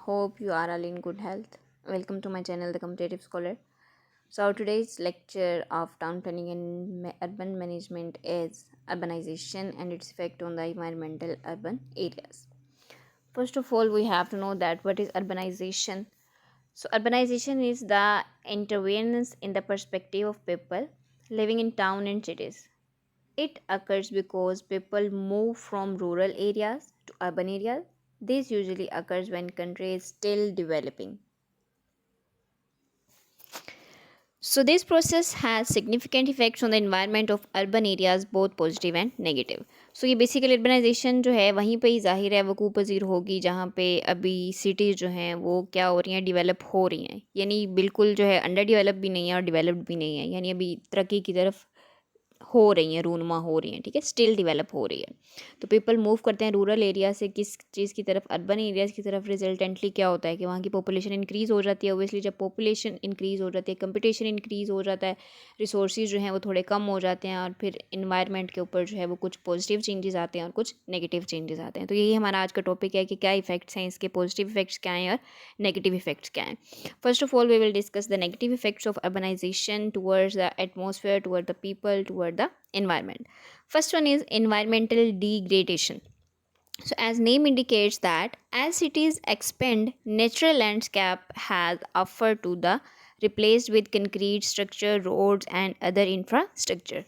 Hope you are all in good health. Welcome to my channel, The Competitive Scholar. So, our today's lecture of town planning and urban management is urbanization and its effect on the environmental urban areas. First of all, we have to know that what is urbanization. So, urbanization is the intervenence in the perspective of people living in town and cities. It occurs because people move from rural areas to urban areas. This usually occurs when country is still developing. So this process has significant effects on the environment of urban areas both positive and negative. So ये basically urbanisation जो है वहीं पे ही जाहिर है वकूफ़ पज़ीर होगी जहाँ पे अभी सिटीज़ जो हैं वो क्या हो रही हैं डेवलप हो रही हैं यानी बिल्कुल जो है अंडर डेवलप भी नहीं है और डेवलप्ड भी नहीं है यानी अभी तरक्की की तरफ हो रही हैं रूनुमा हो रही हैं ठीक है स्टिल डेवलप हो रही है तो पीपल मूव करते हैं रूरल एरिया से किस चीज़ की तरफ अर्बन एरियाज़ की तरफ रिजल्टेंटली क्या होता है कि वहाँ की पॉपुलेशन इंक्रीज़ हो जाती है ओबियसली जब पॉपुलेशन इंक्रीज़ हो जाती है कंपटीशन इंक्रीज़ हो जाता है रिसोर्सेज जो हैं वो थोड़े कम हो जाते हैं और फिर इन्वायरमेंट के ऊपर जो है वो कुछ पॉजिटिव चेंजेस आते हैं और कुछ नेगेटिव चेंजेस आते हैं तो यही हमारा आज का टॉपिक है कि क्या इफेक्ट्स हैं इसके पॉजिटिव इफेक्ट्स क्या हैं और नेगेटिव इफेक्ट्स क्या हैं first of all we will discuss the negative effects of urbanisation towards the atmosphere toward the people toward the environment. First one is environmental degradation. So as name indicates that as cities expand, natural landscape has offered to the replaced with concrete structure, roads and other infrastructure.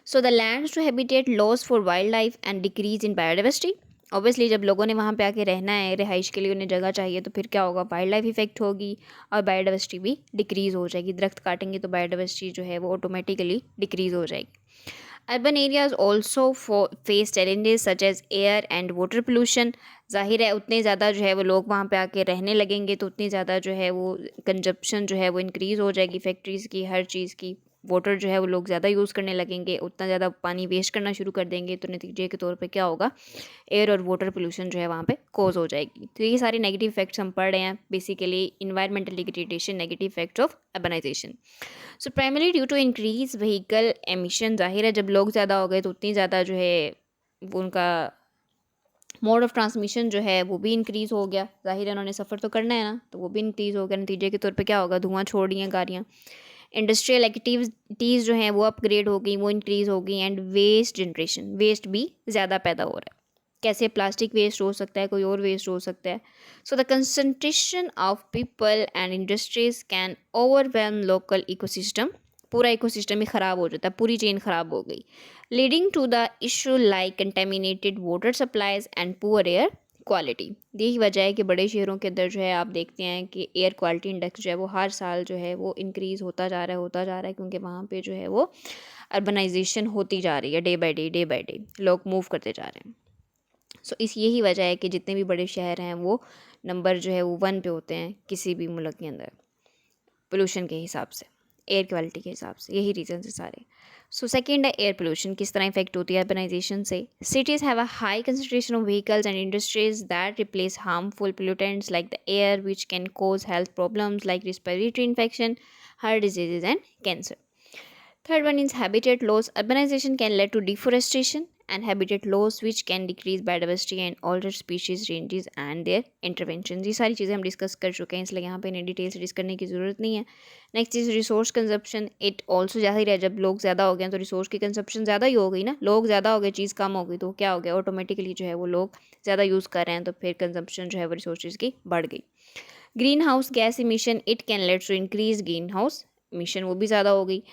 So the lands to habitat loss for wildlife and decrease in biodiversity. Obviously जब लोगों ने वहाँ पे आके रहना है रिहाइश के लिए उन्हें जगह चाहिए तो फिर क्या होगा वाइल्ड लाइफ इफेक्ट होगी और बायोडाइवर्सिटी भी डिक्रीज़ हो जाएगी दरख्त काटेंगे तो बायोडाइवर्सिटी जो है वो ऑटोमेटिकली डिक्रीज़ हो जाएगी urban areas also face challenges such as air and water pollution जाहिर है उतने ज़्यादा जो है वो लोग वहाँ पे आके रहने लगेंगे तो उतनी ज़्यादा जो है वो कंजप्शन जो है वो इंक्रीज़ हो जाएगी फैक्ट्रीज़ की हर चीज़ की वाटर जो है वो लोग ज़्यादा यूज़ करने लगेंगे उतना ज़्यादा पानी वेस्ट करना शुरू कर देंगे तो नतीजे के तौर पे क्या होगा एयर और वाटर पोल्यूशन जो है वहाँ पे कॉज हो जाएगी तो ये सारे नेगेटिव इफेक्ट्स हम पढ़ रहे हैं basically environmental degradation negative effects of urbanisation so primary due to increase vehicle emission जाहिर है जब लोग ज़्यादा हो गए तो उतनी ज़्यादा जो है वो उनका मोड ऑफ ट्रांसमिशन जो है वो भी इंक्रीज़ हो गया जाहिर है उन्होंने सफ़र तो करना है ना तो वो भी इंक्रीज़ हो गया नतीजे के तौर पे क्या होगा धुआं छोड़ रही हैं गाड़ियाँ इंडस्ट्रियल एक्टिविटीज़ जो हैं वो अपग्रेड हो गई वो इंक्रीज़ हो गई एंड वेस्ट जनरेशन वेस्ट भी ज़्यादा पैदा हो रहा है कैसे प्लास्टिक वेस्ट हो सकता है कोई और वेस्ट हो सकता है so the concentration of people and industries can overwhelm local ecosystem पूरा इकोसिस्टम ही ख़राब हो जाता है पूरी चेन ख़राब हो गई leading to the issue like contaminated water supplies and poor air quality यही वजह है कि बड़े शहरों के अंदर जो है आप देखते हैं कि एयर क्वालिटी इंडेक्स जो है वो हर साल जो है वो इंक्रीज़ होता जा रहा है क्योंकि वहाँ पे जो है वो अर्बनाइजेशन होती जा रही है डे बाय डे लोग मूव करते जा रहे हैं सो इस यही वजह है कि जितने भी बड़े शहर हैं वो नंबर जो है वो 1 पे होते हैं किसी भी मुल्क के अंदर पोल्यूशन के हिसाब से एयर क्वालिटी के हिसाब से यही रीज़न है सारे सो सेकेंड है एयर पोल्यूशन किस तरह इफेक्ट होती है अर्बनाइजेशन से cities have a high concentration of vehicles and industries that replace harmful pollutants like the air which can cause health problems like respiratory infection heart diseases and cancer Third one is habitat loss. Urbanization can lead to deforestation and habitat loss which can decrease biodiversity and alter species ranges and their interventions. ये सारी चीज़ें हम discuss कर चुके हैं इसलिए यहाँ पे इन्हें डिटेल से डिस्कस करने की ज़रूरत नहीं है next is resource consumption it also जाहिर है जब लोग ज़्यादा हो गए तो रिसोर्स की कंजप्शन ज़्यादा ही हो गई ना लोग ज़्यादा हो गए चीज़ कम हो गई तो क्या हो गया ऑटोमेटिकली जो है वो लोग ज़्यादा यूज़ कर रहे हैं तो फिर कंजप्शन जो है वो रिसोर्स की बढ़ गई green house gas emission it can lead to increase green house emission वो भी ज़्यादा हो गई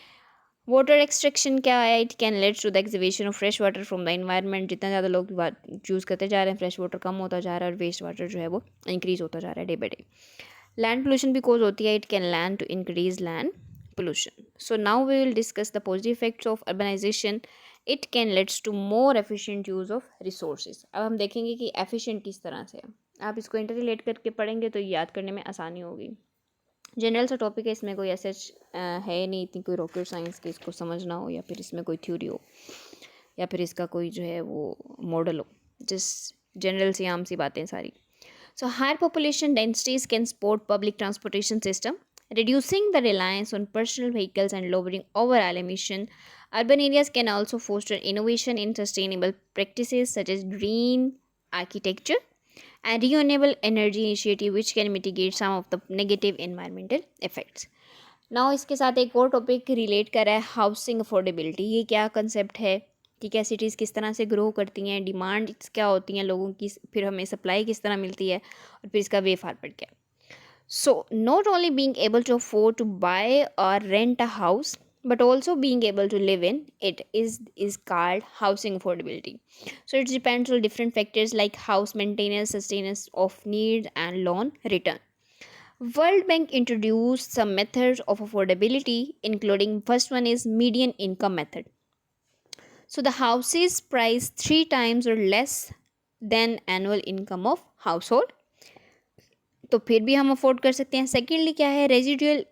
वाटर एक्सट्रैक्शन क्या है it can lead to the exhaustion of fresh water from the environment जितना ज़्यादा लोग यूज़ करते जा रहे हैं फ्रेश वाटर कम होता जा रहा है और वेस्ट वाटर जो है वो इंक्रीज़ होता जा रहा है day by day land pollution भी कोज होती है it can land to increase land pollution so now we will discuss the positive effects of urbanization it can leads to more efficient use of resources अब हम देखेंगे कि efficient किस तरह से है आप इसको इंटर रिलेट करके पढ़ेंगे तो याद करने में आसानी होगी जनरल सा टॉपिक है इसमें कोई ऐसा है नहीं इतनी कोई रॉकेट साइंस की इसको समझना हो या फिर इसमें कोई थ्योरी हो या फिर इसका कोई जो है वो मॉडल हो जिस जनरल सी आम सी बातें सारी so higher population densities can support public transportation system reducing the reliance on personal vehicles and lowering overall emission. Urban areas can also foster innovation in sustainable practices such as green architecture and renewable energy initiative which can mitigate some of the negative environmental effects. Now इसके साथ एक और topic relate कर रहा है housing affordability. ये क्या concept है कि क्या सिटीज़ किस तरह से ग्रो करती हैं, डिमांड्स क्या होती हैं लोगों की, फिर हमें सप्लाई किस तरह मिलती है और फिर इसका वे फॉरवर्ड क्या है। So, not only being able to afford to buy or rent a house, but also being able to live in it is called housing affordability. So it depends on different factors like house maintenance, sustenance of needs, and loan return. World Bank introduced some methods of affordability, including first one is median income method. So the house is priced 3 times or less than annual income of household, तो फिर भी हम afford कर सकते हैं। Secondly क्या है, residual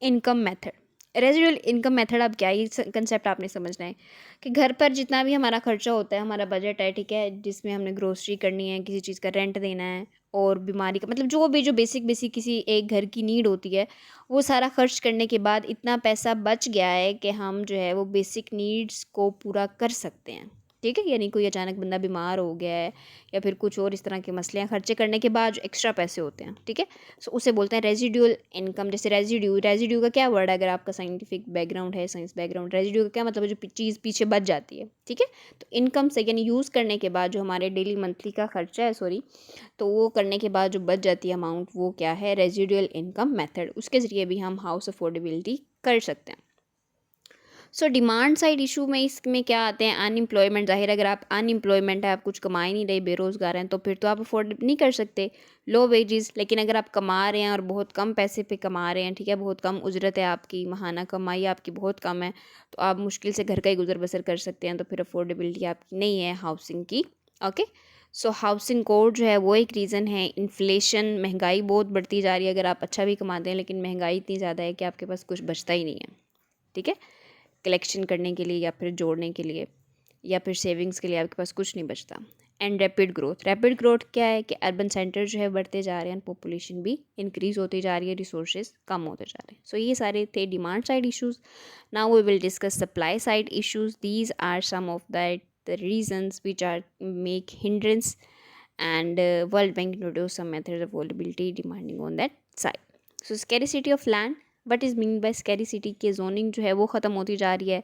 income method. Residual income method, अब क्या ये कंसेप्ट आपने समझना है कि घर पर जितना भी हमारा खर्चा होता है, हमारा बजट है, ठीक है, जिसमें हमने ग्रोसरी करनी है, किसी चीज़ का रेंट देना है और बीमारी का मतलब जो बेसिक बेसिक किसी एक घर की नीड होती है, वो सारा खर्च करने के बाद इतना पैसा बच गया है कि हम जो है वो बेसिक नीड्स को पूरा कर सकते हैं, ठीक है। यानी कोई अचानक बंदा बीमार हो गया है या फिर कुछ और इस तरह के मसले हैं, खर्चे करने के बाद जो एक्स्ट्रा पैसे होते हैं, ठीक है, सो उसे बोलते हैं रेजिड्यूल इनकम। जैसे रेजिड्यू का क्या वर्ड है, अगर आपका साइंटिफिक बैकग्राउंड है, साइंस बैकग्राउंड, रेजिड्यू का क्या मतलब है, जो चीज़ पीछे बच जाती है, ठीक है। तो इनकम से यानी यूज़ करने के बाद जो हमारे डेली मंथली का खर्चा है, सॉरी, तो वो करने के बाद जो बच जाती है अमाउंट, वो क्या है, रेजिड्यूल इनकम मेथड। उसके ज़रिए भी हम हाउस अफोर्डेबिलिटी कर सकते हैं। सो डिमांड साइड इशू में इसमें क्या आते हैं, अनएम्प्लॉयमेंट। ज़ाहिर अगर आप अनएम्प्लॉयमेंट है, आप कुछ कमा ही नहीं रहे, बेरोज़गार हैं, तो फिर तो आप अफोर्ड नहीं कर सकते लो वेजेस। लेकिन अगर आप कमा रहे हैं और बहुत कम पैसे पे कमा रहे हैं, ठीक है, बहुत कम उजरत है आपकी, महाना कमाई आपकी बहुत कम है, तो आप मुश्किल से घर का ही गुजर बसर कर सकते हैं, तो फिर अफोर्डेबिलिटी आपकी नहीं है हाउसिंग की। ओके, सो हाउसिंग कोड जो है वो एक रीज़न है। इन्फ्लेशन, महंगाई बहुत बढ़ती जा रही है। अगर आप अच्छा भी कमाते हैं लेकिन महंगाई इतनी ज़्यादा है कि आपके पास कुछ बचता ही नहीं है, ठीक है, कलेक्शन करने के लिए या फिर जोड़ने के लिए या फिर सेविंग्स के लिए आपके पास कुछ नहीं बचता। And rapid growth. Rapid growth क्या है कि अर्बन सेंटर जो है बढ़ते जा रहे हैं, पॉपुलेशन भी इंक्रीज़ होती जा रही है, रिसोर्सेज कम होते जा रहे हैं। सो ये सारे थे demand side issues. Now we will discuss supply side issues. These are some of the reasons which are make hindrance and World Bank introduced some methods of availability depending on that side. So scarcity of land, what is mean by scarcity के zoning जो है वो ख़त्म होती जा रही है।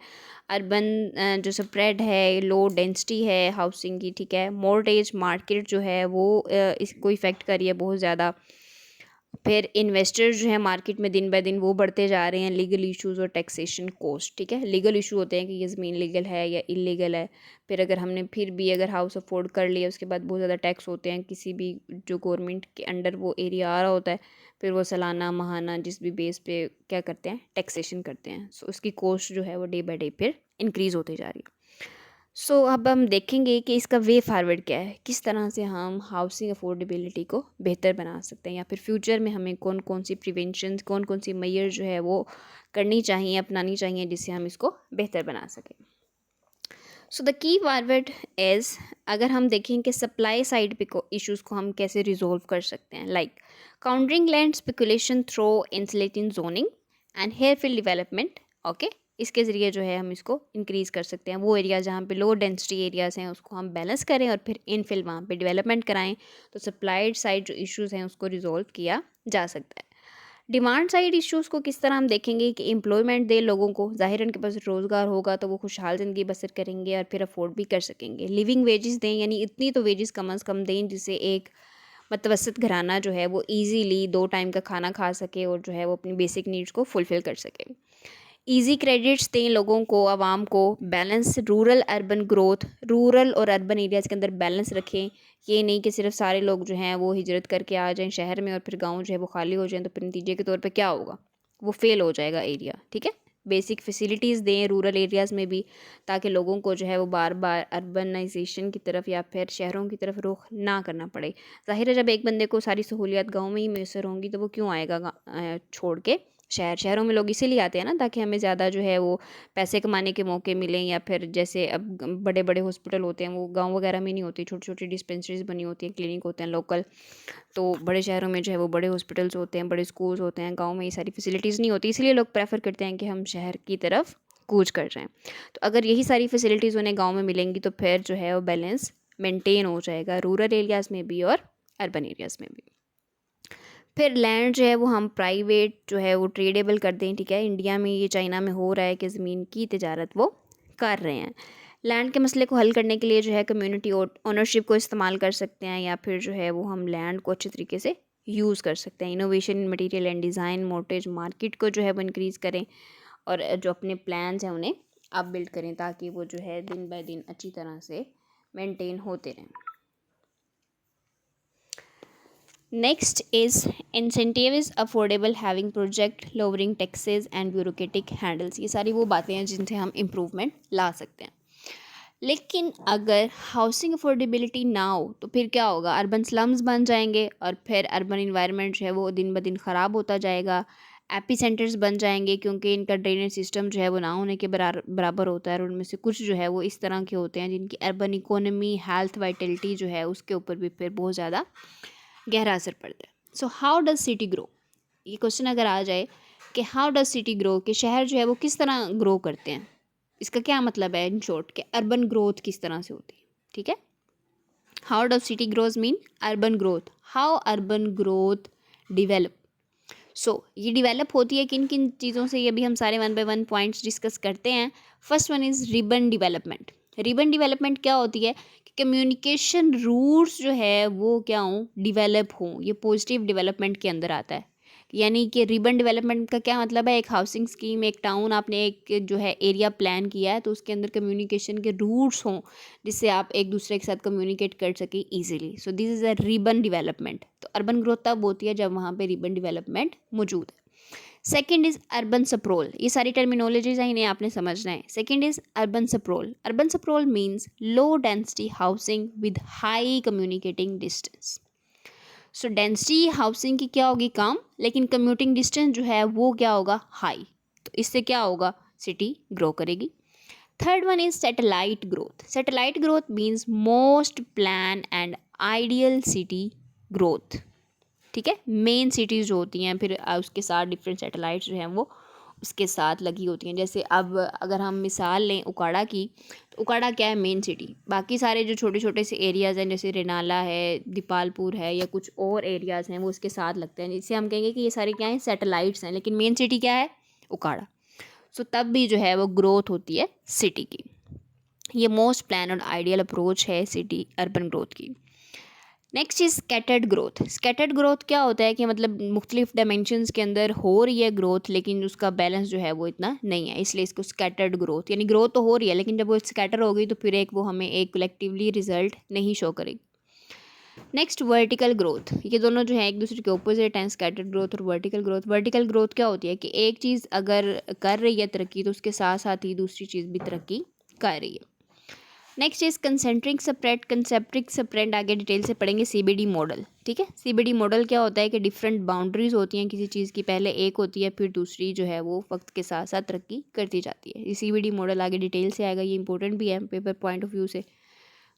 Urban जो स्प्रेड है, लो डेंसिटी है हाउसिंग की, ठीक है, मॉर्गेज मार्केट जो है वो इसको इफ़ेक्ट कर रही है बहुत ज़्यादा। फिर इन्वेस्टर्स जो है मार्केट में दिन बाय दिन वो बढ़ते जा रहे हैं। लीगल इश्यूज़ और टैक्सेशन कॉस्ट, ठीक है, लीगल इशू होते हैं कि ये ज़मीन लीगल है या इलीगल है। फिर अगर हमने फिर भी अगर हाउस अफोर्ड कर लिया, उसके बाद बहुत ज़्यादा टैक्स होते हैं किसी भी जो गवर्नमेंट के अंडर वो एरिया आ रहा होता है, फिर वो सालाना महाना जिस भी बेस पे क्या करते हैं, टैक्सेशन करते हैं। सो उसकी कॉस्ट जो है वो डे बाई डे फिर इंक्रीज़ होती जा रही है। सो अब हम देखेंगे कि इसका वे फॉरवर्ड क्या है, किस तरह से हम हाउसिंग अफोर्डेबिलिटी को बेहतर बना सकते हैं या फिर फ्यूचर में हमें कौन कौन सी प्रिवेंशन, कौन कौन सी मेजर जो है वो करनी चाहिए, अपनानी चाहिए, जिससे हम इसको बेहतर बना सकें। So the key forward is, अगर हम देखें कि सप्लाई साइड पे को इश्यूज़ को हम कैसे रिजोल्व कर सकते हैं, like countering land speculation through insulating zoning and हेयरफिल डेवलपमेंट। ओके, इसके ज़रिए जो है हम इसको इंक्रीज़ कर सकते हैं। वो एरिया जहाँ पे लो डेंसिटी एरियाज़ हैं उसको हम बैलेंस करें और फिर इनफिल वहाँ पे डेवलपमेंट कराएं, तो सप्लाई साइड जो इश्यूज़ हैं उसको रिजोल्व किया जा सकता है। डिमांड साइड इश्यूज़ को किस तरह हम देखेंगे कि एम्प्लॉयमेंट दे लोगों को, ज़ाहिर उनके पास रोज़गार होगा तो वो खुशहाल ज़िंदगी बसर करेंगे और फिर अफोर्ड भी कर सकेंगे। लिविंग वेजेस दें, यानी इतनी तो वेजेस कम अज़ कम दें जिससे एक मतवसत घराना जो है वो ईजीली 2 टाइम का खाना खा सके और जो है वो अपनी बेसिक नीड्स को फुलफ़िल कर सके। ईजी क्रेडिट्स दें लोगों को, आवाम को। Balance rural urban growth, rural और अर्बन एरियाज़ के अंदर बैलेंस रखें। ये नहीं कि सिर्फ सारे लोग जो हैं वो हिजरत करके आ जाएं शहर में और फिर गांव जो है वो खाली हो जाएं, तो फिर नतीजे के तौर पे क्या होगा, वो फेल हो जाएगा एरिया, ठीक है। बेसिक फैसिलिटीज़ दें रूरल एरियाज़ में भी, ताकि लोगों को जो है वो बार बार अर्बनाइजेशन की तरफ या फिर शहरों की तरफ रुख ना करना पड़े। ज़ाहिर है जब एक बंदे को सारी सहूलियात गाँव में ही मैसर होंगी तो वो क्यों आएगा छोड़ के शहरों में। लोग इसीलिए आते हैं ना ताकि हमें ज़्यादा जो है वो पैसे कमाने के मौके मिलें, या फिर जैसे अब बड़े बड़े हॉस्पिटल होते हैं वो गांव वगैरह में नहीं होती, छोटी छोटी डिस्पेंसरीज बनी होती हैं, क्लिनिक होते हैं लोकल। तो बड़े शहरों में जो है वो बड़े हॉस्पिटल्स होते हैं, बड़े स्कूल्स होते हैं, गाँव में ये सारी फैसिलिटीज़ नहीं होती, इसलिए लोग प्रेफर करते हैं कि हम शहर की तरफ कूच कर जाएँ। तो अगर यही सारी फैसिलिटीज़ उन्हें गाँव में मिलेंगी तो फिर जो है वो बैलेंस मेंटेन हो जाएगा रूरल एरियाज़ में भी और अर्बन एरियाज़ में भी। फिर लैंड जो है वो हम प्राइवेट जो है वो ट्रेडेबल कर दें, ठीक है। इंडिया में ये चाइना में हो रहा है कि ज़मीन की तिजारत वो कर रहे हैं। लैंड के मसले को हल करने के लिए जो है कम्युनिटी ओनरशिप को इस्तेमाल कर सकते हैं, या फिर जो है वो हम लैंड को अच्छे तरीके से यूज़ कर सकते हैं। Innovation in material and design, मोर्टेज market को जो है वो इंक्रीज़ करें, और जो अपने प्लान्स हैं उन्हें आप बिल्ड करें, ताकि वो जो है दिन बाय दिन अच्छी तरह से मेंटेन होते रहें। Next is incentive is affordable having project, lowering taxes and bureaucratic handles. ये सारी वो बातें हैं जिनसे हम इम्प्रूवमेंट ला सकते हैं। लेकिन अगर हाउसिंग अफोर्डेबिलिटी ना हो तो फिर क्या होगा, अर्बन स्लम्स बन जाएंगे, और फिर अर्बन इन्वायरमेंट जो है वो दिन ब दिन ख़राब होता जाएगा। एपी सेंटर्स बन जाएंगे, क्योंकि इनका ड्रेनेज सिस्टम जो है वो ना होने के बराबर होता है, और उनमें से कुछ जो है वो इस तरह के होते हैं जिनकी अर्बन इकोनॉमी, हेल्थ, वाइटलिटी जो है उसके ऊपर भी फिर बहुत ज़्यादा गहरा असर पड़ता है। So how does city grow, ये क्वेश्चन अगर आ जाए कि हाउ डज सिटी ग्रो, कि शहर जो है वो किस तरह ग्रो करते हैं, इसका क्या मतलब है इन शॉर्ट, कि अर्बन ग्रोथ किस तरह से होती है, ठीक है। How does city grows mean urban growth, how urban growth develop. So ये डिवेलप होती है किन किन चीज़ों से, ये अभी हम सारे 1 बाय 1 पॉइंट्स डिस्कस करते हैं। First one is ribbon development. Ribbon development क्या होती है कि कम्युनिकेशन रूट्स जो है वो क्या हों, डिवेलप हों, ये पॉजिटिव डेवलपमेंट के अंदर आता है। यानी कि रिबन डेवलपमेंट का क्या मतलब है, एक हाउसिंग स्कीम, एक टाउन आपने एक जो है एरिया प्लान किया है, तो उसके अंदर कम्युनिकेशन के रूट्स हों जिससे आप एक दूसरे के साथ कम्युनिकेट कर सकें easily. So this is a ribbon development. तो अर्बन ग्रोथ तब होती है जब वहाँ पे रिबन डेवलपमेंट मौजूद है। Second is urban sprawl. ये सारी टर्मिनोलॉजीज हैं, इन्हें आपने समझना है। Second is urban sprawl. Urban sprawl means low density housing with high communicating distance. So density housing की क्या होगी कम, लेकिन कम्यूटिंग डिस्टेंस जो है वो क्या होगा, हाई। तो इससे क्या होगा, सिटी ग्रो करेगी। Third one is satellite growth. Satellite growth means most plan and ideal city growth, ठीक है। मेन सिटीज़ जो होती हैं फिर उसके साथ डिफरेंट सैटेलाइट्स जो हैं वो उसके साथ लगी होती हैं। जैसे अब अगर हम मिसाल लें उकाड़ा की, तो उकाड़ा क्या है, मेन सिटी। बाकी सारे जो छोटे छोटे से एरियाज़ हैं जैसे रेनाला है, दीपालपुर है, या कुछ और एरियाज़ हैं वो उसके साथ लगते हैं, जिससे हम कहेंगे कि ये सारे क्या हैं, सैटेलाइट्स हैं, लेकिन मेन सिटी क्या है, उकाड़ा। सो तब भी जो है वो ग्रोथ होती है सिटी की। ये मोस्ट प्लान और आइडियल अप्रोच है सिटी अर्बन ग्रोथ की। Next is scattered growth. Scattered growth क्या होता है कि मतलब मुख्तलिफ डायमेंशंस के अंदर हो रही है ग्रोथ, लेकिन उसका बैलेंस जो है वो इतना नहीं है, इसलिए इसको स्कैटर्ड ग्रोथ, यानी ग्रोथ तो हो रही है लेकिन जब वो स्कैटर हो गई तो फिर एक वो हमें एक कलेक्टिवली रिजल्ट नहीं शो करेगी। Next vertical growth. ये दोनों जो है एक दूसरे के ऑपोजिट हैं, स्कैटर्ड ग्रोथ और वर्टिकल ग्रोथ। वर्टिकल ग्रोथ क्या होती है कि एक चीज़ अगर कर रही है तरक्की, तो उसके साथ साथ ही दूसरी चीज़ भी तरक्की कर रही है। Next is concentric spread. Concentric spread आगे डिटेल से पढ़ेंगे। सीबीडी मॉडल, ठीक है। सीबीडी मॉडल क्या होता है कि डिफरेंट बाउंड्रीज होती हैं किसी चीज़ की, पहले एक होती है फिर दूसरी जो है वो वक्त के साथ साथ तरक्की करती जाती है। ये सीबीडी मॉडल आगे डिटेल से आएगा, ये इंपॉर्टेंट भी है पेपर पॉइंट ऑफ व्यू से।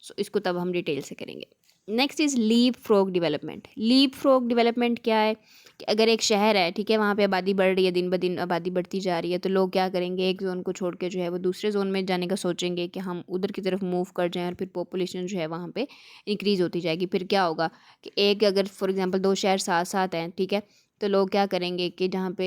सो इसको तब हम डिटेल से करेंगे। Next is leap frog development. Leap frog development क्या है कि अगर एक शहर है, ठीक है, वहाँ पे आबादी बढ़ रही है, दिन ब दिन आबादी बढ़ती जा रही है, तो लोग क्या करेंगे, एक जोन को छोड़ के जो है वो दूसरे जोन में जाने का सोचेंगे कि हम उधर की तरफ मूव कर जाएं, और फिर पॉपुलेशन जो है वहाँ पे इंक्रीज़ होती जाएगी। फिर क्या होगा कि एक अगर फॉर एग्जांपल 2 शहर साथ साथ हैं, ठीक है, तो लोग क्या करेंगे कि जहाँ पे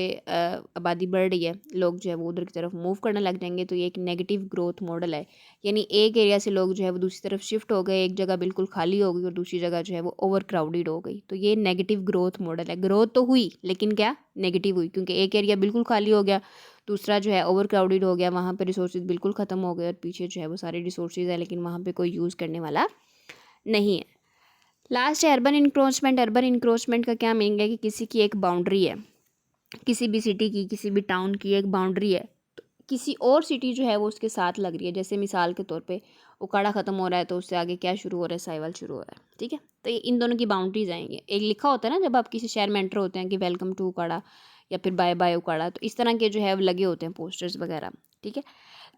आबादी बढ़ रही है, लोग जो है वो उधर की तरफ मूव करने लग जाएंगे। तो ये एक नेगेटिव ग्रोथ मॉडल है, यानी एक एरिया से लोग जो है वो दूसरी तरफ शिफ्ट हो गए, एक जगह बिल्कुल खाली हो गई और दूसरी जगह जो है वो ओवर क्राउडेड हो गई। तो ये नेगेटिव ग्रोथ मॉडल है। ग्रोथ तो हुई लेकिन क्या, नेगेटिव हुई, क्योंकि एक एरिया बिल्कुल खाली हो गया, दूसरा जो है ओवर क्राउडेड हो गया, वहाँ पर रिसोर्सेज बिल्कुल ख़त्म हो गए, और पीछे जो है वो सारे रिसोर्सेज है लेकिन वहाँ पर कोई यूज़ करने वाला नहीं है। लास्ट है अर्बन इंक्रोचमेंट। अर्बन इंक्रोचमेंट का क्या मीनिंग है कि किसी की एक बाउंड्री है, किसी भी सिटी की, किसी भी टाउन की एक बाउंड्री है, तो किसी और सिटी जो है वो उसके साथ लग रही है। जैसे मिसाल के तौर पे उकाड़ा ख़त्म हो रहा है तो उससे आगे क्या शुरू हो रहा है, साहिवाल शुरू हो रहा है, ठीक है। तो ये इन दोनों की बाउंड्रीज आएंगे। एक लिखा होता है ना जब आप किसी शहर में एंटर होते हैं कि वेलकम टू उकाड़ा या फिर बाय बाय उकाड़ा, तो इस तरह के जो है वो लगे होते हैं पोस्टर्स वगैरह, ठीक है।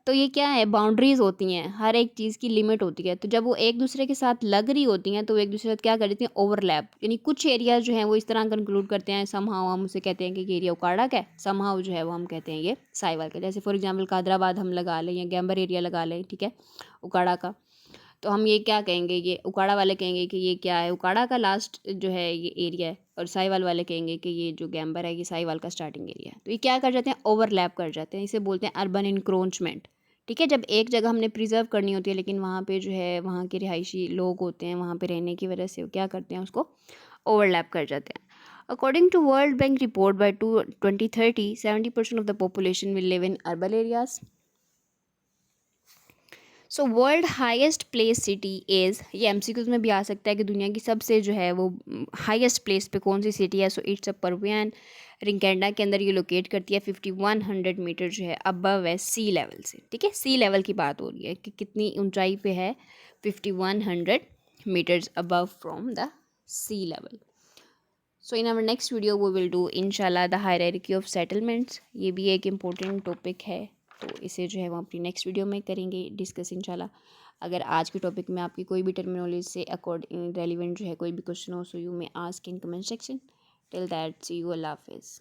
तो ये क्या है, बाउंड्रीज़ होती हैं, हर एक चीज़ की लिमिट होती है। तो जब वो एक दूसरे के साथ लग रही होती हैं तो वो एक दूसरे के साथ क्या कर देती हैं, ओवरलैप। यानी कुछ एरियाज जो हैं वो इस तरह कंक्लूड करते हैं, समहाउ हम उसे कहते हैं कि ये एरिया उकाड़ा का है, समहाउ जो है वो हम कहते हैं ये साहिवाल का। जैसे फॉर एग्जांपल कादराबाद हम लगा लें या गैम्बर एरिया लगा लें, ठीक है, उकाड़ा का। तो हम ये क्या कहेंगे, ये उकाड़ा वाले कहेंगे कि ये क्या है, उकाड़ा का लास्ट जो है ये एरिया है, और साहिवाल वाले कहेंगे कि ये जो गैम्बर है ये साहिवाल का स्टार्टिंग एरिया है। तो ये क्या कर जाते हैं, ओवरलैप कर जाते हैं, इसे बोलते हैं अर्बन इंक्रोचमेंट। ठीक है, जब एक जगह हमने प्रिजर्व करनी होती है लेकिन वहाँ पे जो है वहाँ के रिहायशी लोग होते हैं, वहाँ पे रहने की वजह से वो क्या करते हैं, उसको ओवरलैप कर जाते हैं। According to World Bank report, by 2030 70% of the population will live in urban areas. So world highest place city is, ये एमसीक्यूज में भी आ सकता है कि दुनिया की सबसे जो है वो हाईएस्ट प्लेस पे कौन सी सिटी है। सो इट्स अ परवियन, रिंकेंडा के अंदर ये लोकेट करती है, 5100 मीटर जो है अबव है सी लेवल से। ठीक है, सी लेवल की बात हो रही है कि कितनी ऊंचाई पे है, 5100 metres above from the sea level. So in our next video we will do इंशाल्लाह द हायरार्की ऑफ सेटलमेंट्स। ये भी एक इम्पोर्टेंट टॉपिक है, तो इसे जो है वो अपनी नेक्स्ट वीडियो में करेंगे डिस्कस इंशाल्लाह। अगर आज के टॉपिक में आपकी कोई भी टर्मिनोलॉजी से अकॉर्डिंग रेलिवेंट जो है कोई भी क्वेश्चन हो, so you may ask in comment section. Till that see you, अल्लाह हाफिज़।